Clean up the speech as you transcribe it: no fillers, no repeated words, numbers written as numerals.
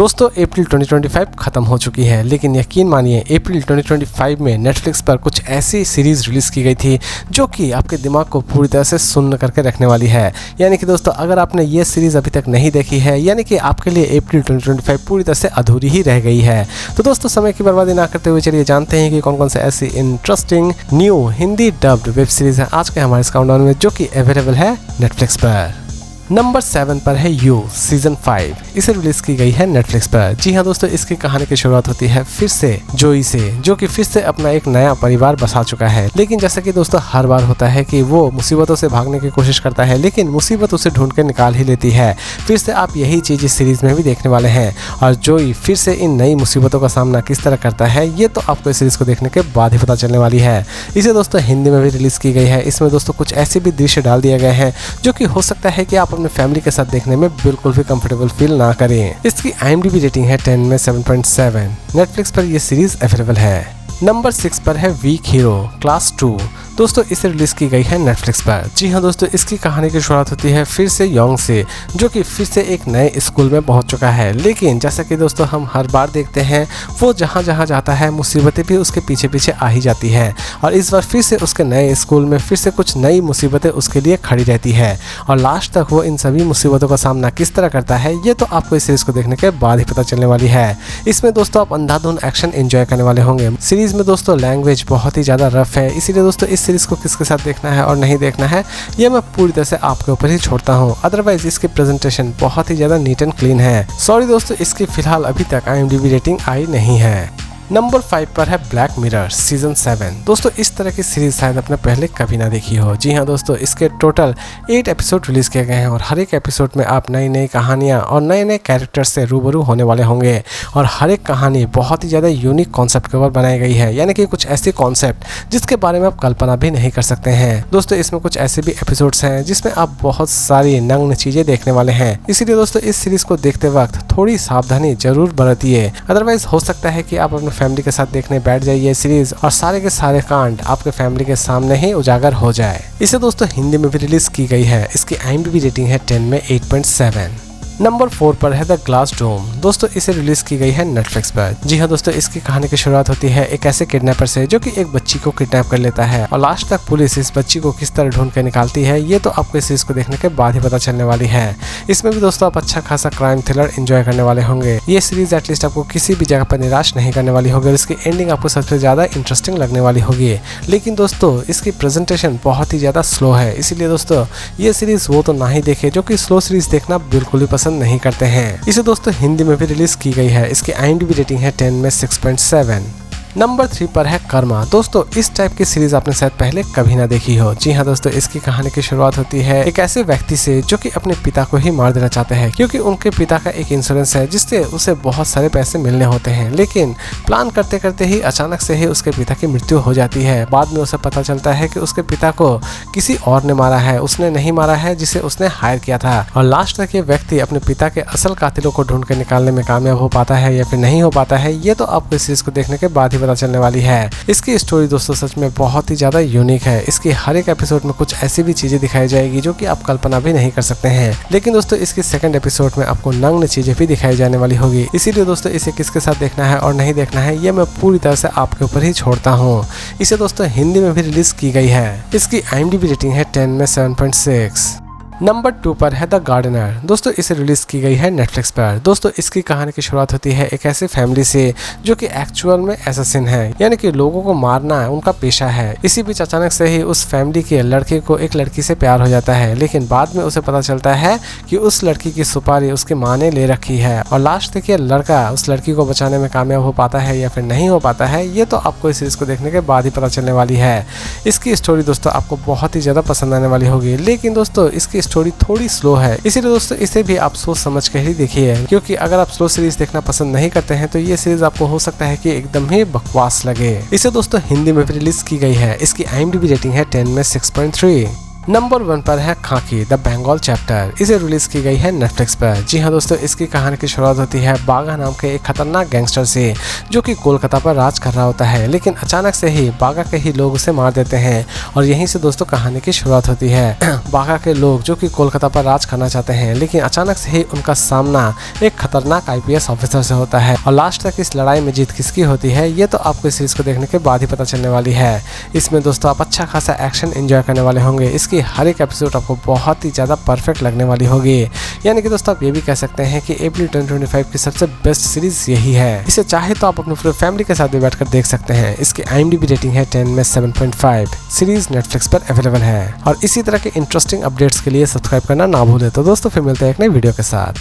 दोस्तों अप्रैल 2025 खत्म हो चुकी है, लेकिन यकीन मानिए अप्रैल 2025 में नेटफ्लिक्स पर कुछ ऐसी सीरीज रिलीज की गई थी जो कि आपके दिमाग को पूरी तरह से सुन्न करके रखने वाली है। यानी कि दोस्तों अगर आपने ये सीरीज अभी तक नहीं देखी है, यानी कि आपके लिए अप्रैल 2025 पूरी तरह से अधूरी ही रह गई है। तो दोस्तों समय की बर्बादी ना करते हुए चलिए जानते हैं कि कौन कौन से ऐसी interesting new Hindi dubbed web series है आज के हमारे इस काउंटडाउन में जो कि अवेलेबल है नेटफ्लिक्स पर। नंबर 7 पर है यू सीजन 5। इसे रिलीज की गई है नेटफ्लिक्स पर। जी हाँ दोस्तों, इसकी कहानी की शुरुआत होती है फिर से जोई से, जो कि फिर से अपना एक नया परिवार बसा चुका है। लेकिन जैसे कि दोस्तों हर बार होता है कि वो मुसीबतों से भागने की कोशिश करता है, लेकिन मुसीबत उसे ढूंढ के निकाल ही लेती है। फिर से आप यही चीज इस सीरीज में भी देखने वाले हैं और जोई फिर से इन नई मुसीबतों का सामना किस तरह करता है ये तो आपको इस सीरीज को देखने के बाद ही पता चलने वाली है। इसे दोस्तों हिंदी में भी रिलीज की गई है। इसमें दोस्तों कुछ ऐसे भी दृश्य डाल दिए गए हैं जो कि हो सकता है कि आप अपने फैमिली के साथ देखने में बिल्कुल भी कंफर्टेबल फील ना करें। इसकी IMDb रेटिंग है 10 में 7.7। नेटफ्लिक्स पर यह सीरीज अवेलेबल है। नंबर 6 पर है वीक हीरो क्लास 2। दोस्तों इसे रिलीज की गई है नेटफ्लिक्स पर। जी हाँ दोस्तों, इसकी कहानी की शुरुआत होती है फिर से योंग से, जो कि फिर से एक नए स्कूल में पहुंच चुका है। लेकिन जैसा कि दोस्तों हम हर बार देखते हैं, वो जहाँ जहाँ जाता है मुसीबतें भी उसके पीछे पीछे आ ही जाती है। और इस बार फिर से उसके नए स्कूल में फिर से कुछ नई मुसीबतें उसके लिए खड़ी रहती है और लास्ट तक वो इन सभी मुसीबतों का सामना किस तरह करता है ये तो आपको इस सीरीज को देखने के बाद ही पता चलने वाली है। इसमें दोस्तों आप अंधाधुन एक्शन एंजॉय करने वाले होंगे। सीरीज में दोस्तों लैंग्वेज बहुत ही ज़्यादा रफ है, इसीलिए दोस्तों इस सीरीज को किसके साथ देखना है और नहीं देखना है ये मैं पूरी तरह से आपके ऊपर ही छोड़ता हूँ। अदरवाइज इसकी प्रेजेंटेशन बहुत ही ज़्यादा नीट एंड क्लीन है। सॉरी दोस्तों, इसकी फिलहाल अभी तक IMDb रेटिंग आई नहीं है। नंबर 5 पर है ब्लैक मिरर सीजन 7। दोस्तों इस तरह की सीरीज शायद आपने पहले कभी ना देखी हो। जी हाँ दोस्तों, इसके टोटल 8 एपिसोड रिलीज किए गए हैं और हर एक एपिसोड में आप नई नई कहानियाँ और नए नए कैरेक्टर्स से रूबरू होने वाले होंगे। और हर एक कहानी बहुत ही ज़्यादा यूनिक कॉन्सेप्ट के ऊपर बनाई गई है, यानी कि कुछ ऐसी कॉन्सेप्ट जिसके बारे में आप कल्पना भी नहीं कर सकते हैं। दोस्तों इसमें कुछ ऐसे भी एपिसोड्स हैं जिसमें आप बहुत सारी नग्न चीज़ें देखने वाले हैं। इसीलिए दोस्तों इस सीरीज को देखते वक्त थोड़ी सावधानी जरूर बरतिए, अदरवाइज हो सकता है कि आप अपने फैमिली के साथ देखने बैठ जाइए सीरीज और सारे के सारे कांड आपके फैमिली के सामने ही उजागर हो जाए। इसे दोस्तों हिंदी में भी रिलीज की गई है। इसकी IMDb रेटिंग है 10 में 8.7। नंबर 4 पर है द ग्लास डोम। दोस्तों इसे रिलीज की गई है नेटफ्लिक्स पर। जी हाँ दोस्तों, इसकी कहानी की शुरुआत होती है एक ऐसे किडनैपर से जो कि एक बच्ची को किडनैप कर लेता है और लास्ट तक पुलिस इस बच्ची को किस तरह ढूंढ कर निकालती है ये तो आपको इस सीरीज को देखने के बाद ही पता चलने वाली है। इसमें भी दोस्तों आप अच्छा खासा क्राइम थ्रिलर एंजॉय करने वाले होंगे। ये सीरीज एटलीस्ट आपको किसी भी जगह पर निराश नहीं करने वाली होगी और इसकी एंडिंग आपको सबसे ज्यादा इंटरेस्टिंग लगने वाली होगी। लेकिन दोस्तों इसकी प्रेजेंटेशन बहुत ही ज्यादा स्लो है, इसीलिए दोस्तों ये सीरीज वो तो ना ही देखे जो कि स्लो सीरीज देखना बिल्कुल भी पसंद नहीं करते हैं। इसे दोस्तों हिंदी में भी रिलीज की गई है। इसकी IMDb रेटिंग है 10 में 6.7। नंबर 3 पर है कर्मा। दोस्तों इस टाइप की सीरीज आपने शायद पहले कभी ना देखी हो। जी हाँ दोस्तों, इसकी कहानी की शुरुआत होती है एक ऐसे व्यक्ति से जो कि अपने पिता को ही मार देना चाहते हैं, क्योंकि उनके पिता का एक इंश्योरेंस है जिससे उसे बहुत सारे पैसे मिलने होते हैं। लेकिन प्लान करते करते ही अचानक से ही उसके पिता की मृत्यु हो जाती है। बाद में उसे पता चलता है कि उसके पिता को किसी और ने मारा है, उसने नहीं मारा है जिसे उसने हायर किया था। और लास्ट तक ये व्यक्ति अपने पिता के असल कातिलों को ढूंढ कर निकालने में कामयाब हो पाता है या फिर नहीं हो पाता है ये तो आपको इस सीरीज को देखने के बाद ही पता चलने वाली है। इसकी स्टोरी दोस्तों सच में बहुत ही ज्यादा यूनिक है। इसकी हर एक एपिसोड में कुछ ऐसी भी चीजें दिखाई जाएगी जो कि आप कल्पना भी नहीं कर सकते हैं। लेकिन दोस्तों इसकी सेकंड एपिसोड में आपको नग्न चीजें भी दिखाई जाने वाली होगी। इसीलिए दोस्तों इसे किसके साथ देखना है और नहीं देखना है ये मैं पूरी तरह से आपके ऊपर ही छोड़ता हूँ। इसे दोस्तों हिंदी में भी रिलीज की गई है। इसकी IMDb रेटिंग है 10 में 7.6। नंबर 2 पर है द गार्डनर। दोस्तों इसे रिलीज की गई है नेटफ्लिक्स पर। दोस्तों इसकी कहानी की शुरुआत होती है एक ऐसे फैमिली से जो कि एक्चुअल में एसेसिन है, यानी कि लोगों को मारना उनका पेशा है। इसी बीच अचानक से ही उस फैमिली के लड़के को एक लड़की से प्यार हो जाता है, लेकिन बाद में उसे पता चलता है कि उस लड़की की सुपारी उसकी माँ ने ले रखी है। और लास्ट तक ये लड़का उस लड़की को बचाने में कामयाब हो पाता है या फिर नहीं हो पाता है ये तो आपको इस सीरीज को देखने के बाद ही पता चलने वाली है। इसकी स्टोरी दोस्तों आपको बहुत ही ज्यादा पसंद आने वाली होगी, लेकिन दोस्तों इसकी स्टोरी थोड़ी स्लो है, इसीलिए दोस्तों इसे भी आप सोच समझ कर ही देखिए, क्योंकि अगर आप स्लो सीरीज देखना पसंद नहीं करते हैं तो ये सीरीज आपको हो सकता है कि एकदम ही बकवास लगे। इसे दोस्तों हिंदी में भी रिलीज की गई है। इसकी IMDb रेटिंग है 10 में 6.3। नंबर 1 पर है खाकी द बंगाल चैप्टर। इसे रिलीज की गई है नेटफ्लिक्स पर। जी हाँ दोस्तों, इसकी कहानी की शुरुआत होती है बागा नाम के एक खतरनाक गैंगस्टर से, जो कि कोलकाता पर राज कर रहा होता है, लेकिन अचानक से ही बागा के ही लोग उसे मार देते हैं और यहीं से दोस्तों कहानी की शुरुआत होती है। बागा के लोग जो कि कोलकाता पर राज करना चाहते हैं, लेकिन अचानक से ही उनका सामना एक खतरनाक आईपीएस ऑफिसर से होता है और लास्ट तक इस लड़ाई में जीत किसकी होती है ये तो आपको इस सीरीज को देखने के बाद ही पता चलने वाली है। इसमें दोस्तों आप अच्छा खासा एक्शन एंजॉय करने वाले होंगे। इसकी हर एक एपिसोड आपको बहुत ही ज़्यादा परफेक्ट लगने वाली होगी। यानी कि दोस्तों आप ये भी कह सकते हैं कि अप्रैल 2025 की सबसे बेस्ट सीरीज यही है। इसे चाहे तो आप अपनी पूरी फैमिली के साथ भी बैठकर देख सकते हैं। इसकी IMDb रेटिंग है 10 में 7.5। सीरीज नेटफ्लिक्स पर अवेलेबल है और इसी तरह के इंटरेस्टिंग अपडेट्स के लिए सब्सक्राइब करना ना भूलें। तो दोस्तों फिर मिलते हैं एक नई वीडियो के साथ।